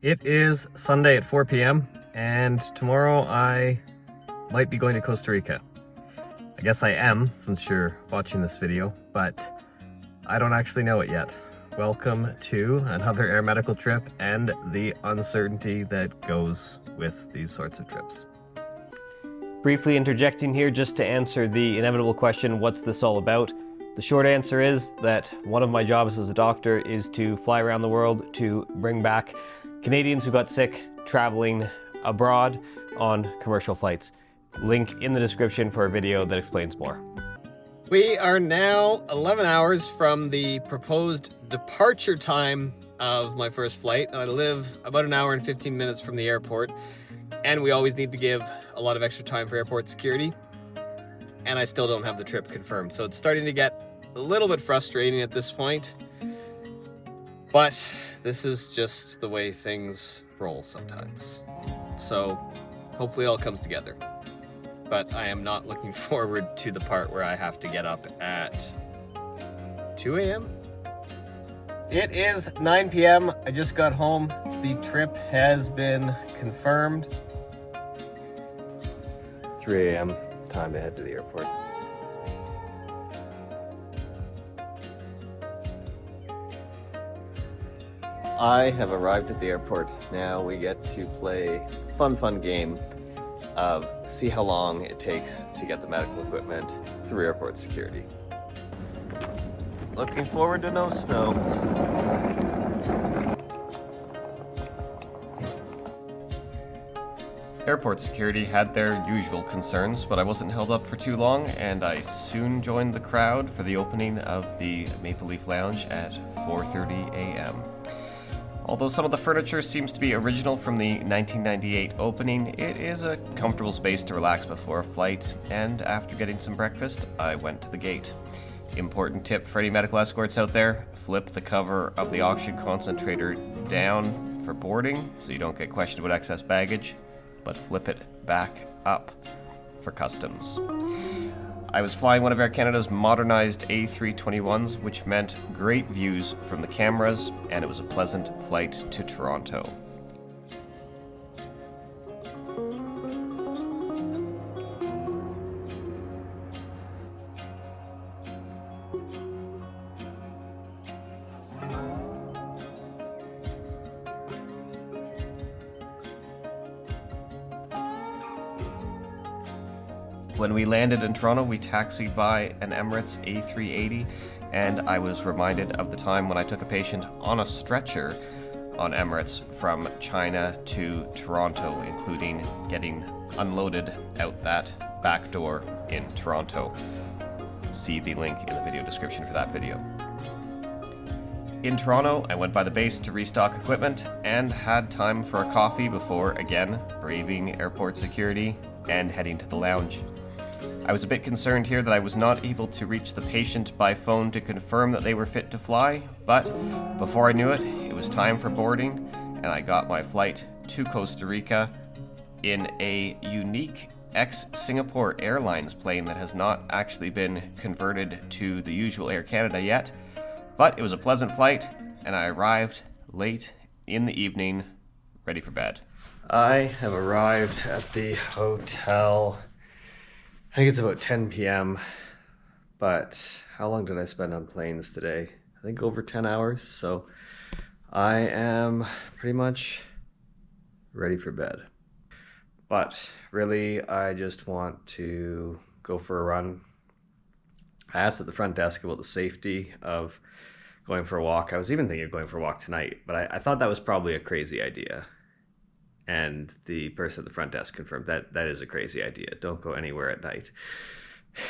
It is Sunday at 4 p.m. and tomorrow I might be going to Costa Rica. I guess I am, since you're watching this video, but I don't actually know it yet. Welcome to another air medical trip and the uncertainty that goes with these sorts of trips. Briefly interjecting here just to answer the inevitable question, what's this all about? The short answer is that one of my jobs as a doctor is to fly around the world to bring back Canadians who got sick traveling abroad on commercial flights. Link in the description for a video that explains more. We are now 11 hours from the proposed departure time of my first flight. I live about an hour and 15 minutes from the airport, and we always need to give a lot of extra time for airport security, and I still don't have the trip confirmed. So it's starting to get a little bit frustrating at this point, but this is just the way things roll sometimes. So hopefully it all comes together. But I am not looking forward to the part where I have to get up at 2 a.m. It is 9 p.m. I just got home. The trip has been confirmed. 3 a.m. time to head to the airport. I have arrived at the airport. Now we get to play a fun game of see how long it takes to get the medical equipment through airport security. Looking forward to no snow. Airport security had their usual concerns, but I wasn't held up for too long, and I soon joined the crowd for the opening of the Maple Leaf Lounge at 4:30 a.m. Although some of the furniture seems to be original from the 1998 opening, it is a comfortable space to relax before a flight, and after getting some breakfast, I went to the gate. Important tip for any medical escorts out there, flip the cover of the oxygen concentrator down for boarding so you don't get questioned about excess baggage, but flip it back up for customs. I was flying one of Air Canada's modernized A321s, which meant great views from the cameras, and it was a pleasant flight to Toronto. When we landed in Toronto, we taxied by an Emirates A380, and I was reminded of the time when I took a patient on a stretcher on Emirates from China to Toronto, including getting unloaded out that back door in Toronto. See the link in the video description for that video. In Toronto, I went by the base to restock equipment and had time for a coffee before, again, braving airport security and heading to the lounge. I was a bit concerned here that I was not able to reach the patient by phone to confirm that they were fit to fly, but before I knew it, it was time for boarding, and I got my flight to Costa Rica in a unique ex-Singapore Airlines plane that has not actually been converted to the usual Air Canada yet, but it was a pleasant flight, and I arrived late in the evening, ready for bed. I have arrived at the hotel. I think it's about 10 p.m., but how long did I spend on planes today? I think over 10 hours, so I am pretty much ready for bed. But really, I just want to go for a run. I asked at the front desk about the safety of going for a walk. I was even thinking of going for a walk tonight, but I thought that was probably a crazy idea. And the person at the front desk confirmed that that is a crazy idea. Don't go anywhere at night.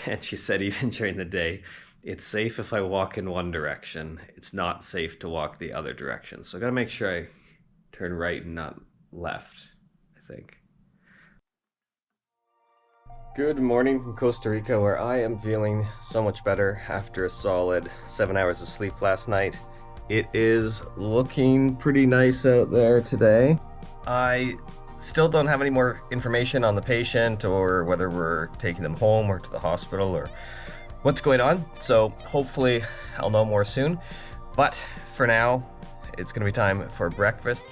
And she said even during the day, it's safe if I walk in one direction. It's not safe to walk the other direction. So I gotta make sure I turn right and not left, I think. Good morning from Costa Rica, where I am feeling so much better after a solid 7 hours of sleep last night. It is looking pretty nice out there today. I still don't have any more information on the patient or whether we're taking them home or to the hospital or what's going on. So hopefully I'll know more soon. But for now, it's gonna be time for breakfast.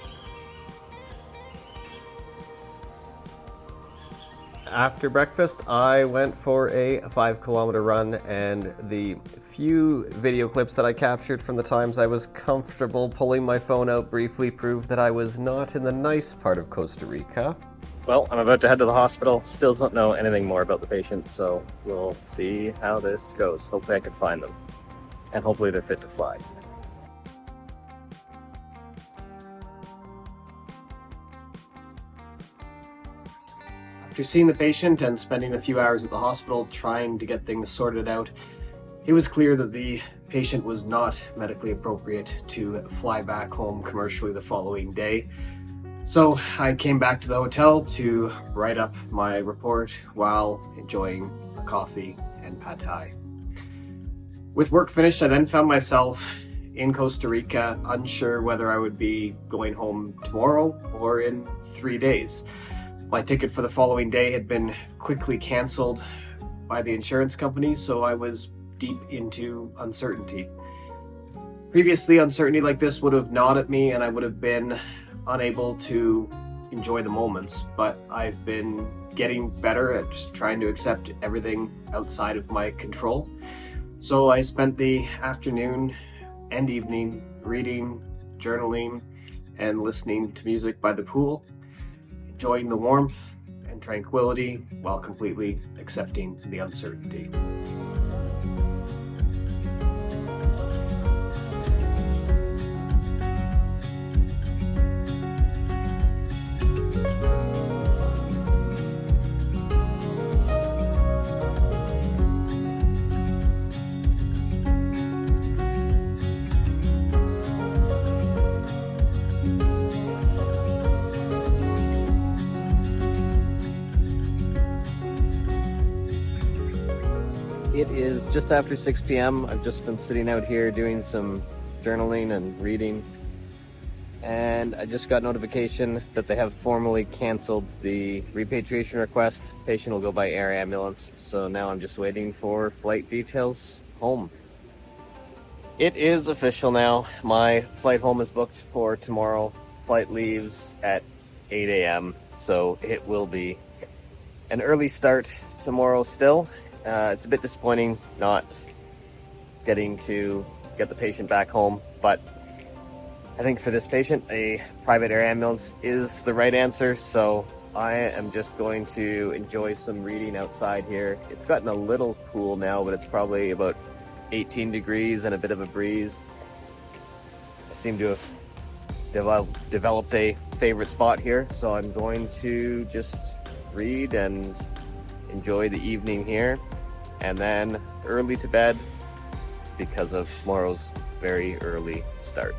After breakfast, I went for a 5-kilometer run, and the few video clips that I captured from the times I was comfortable pulling my phone out briefly proved that I was not in the nice part of Costa Rica. Well, I'm about to head to the hospital. Still don't know anything more about the patient, so we'll see how this goes. Hopefully I can find them, and hopefully they're fit to fly. After seeing the patient and spending a few hours at the hospital trying to get things sorted out, it was clear that the patient was not medically appropriate to fly back home commercially the following day. So I came back to the hotel to write up my report while enjoying a coffee and pad thai. With work finished, I then found myself in Costa Rica, unsure whether I would be going home tomorrow or in 3 days. My ticket for the following day had been quickly canceled by the insurance company, so I was deep into uncertainty. Previously, uncertainty like this would have gnawed at me and I would have been unable to enjoy the moments, but I've been getting better at trying to accept everything outside of my control. So I spent the afternoon and evening reading, journaling, and listening to music by the pool, enjoying the warmth and tranquility while completely accepting the uncertainty. It is just after 6 p.m. I've just been sitting out here doing some journaling and reading, and I just got notification that they have formally canceled the repatriation request. Patient will go by air ambulance, so now I'm just waiting for flight details home. It is official now. My flight home is booked for tomorrow. Flight leaves at 8 a.m., so it will be an early start tomorrow still. It's a bit disappointing not getting to get the patient back home, but I think for this patient, a private air ambulance is the right answer, so I am just going to enjoy some reading outside here. It's gotten a little cool now, but it's probably about 18 degrees and a bit of a breeze. I seem to have developed a favorite spot here, so I'm going to just read and enjoy the evening here, and then early to bed because of tomorrow's very early start.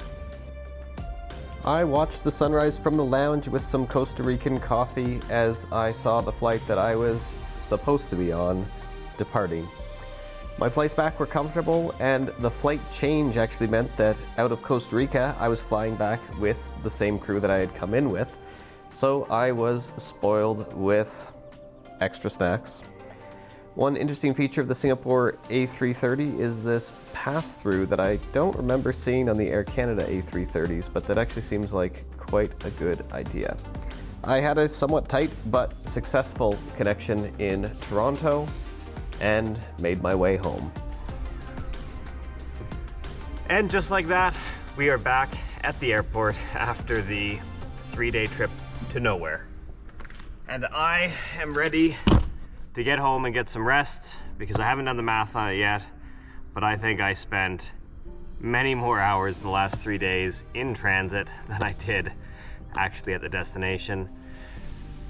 I watched the sunrise from the lounge with some Costa Rican coffee as I saw the flight that I was supposed to be on departing. My flights back were comfortable, and the flight change actually meant that out of Costa Rica I was flying back with the same crew that I had come in with, so I was spoiled with extra snacks. One interesting feature of the Singapore A330 is this pass-through that I don't remember seeing on the Air Canada A330s, but that actually seems like quite a good idea. I had a somewhat tight but successful connection in Toronto and made my way home. And just like that, we are back at the airport after the 3-day trip to nowhere. And I am ready to get home and get some rest because I haven't done the math on it yet, but I think I spent many more hours in the last 3 days in transit than I did actually at the destination.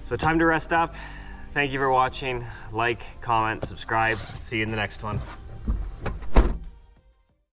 So time to rest up. Thank you for watching. Like, comment, subscribe. See you in the next one.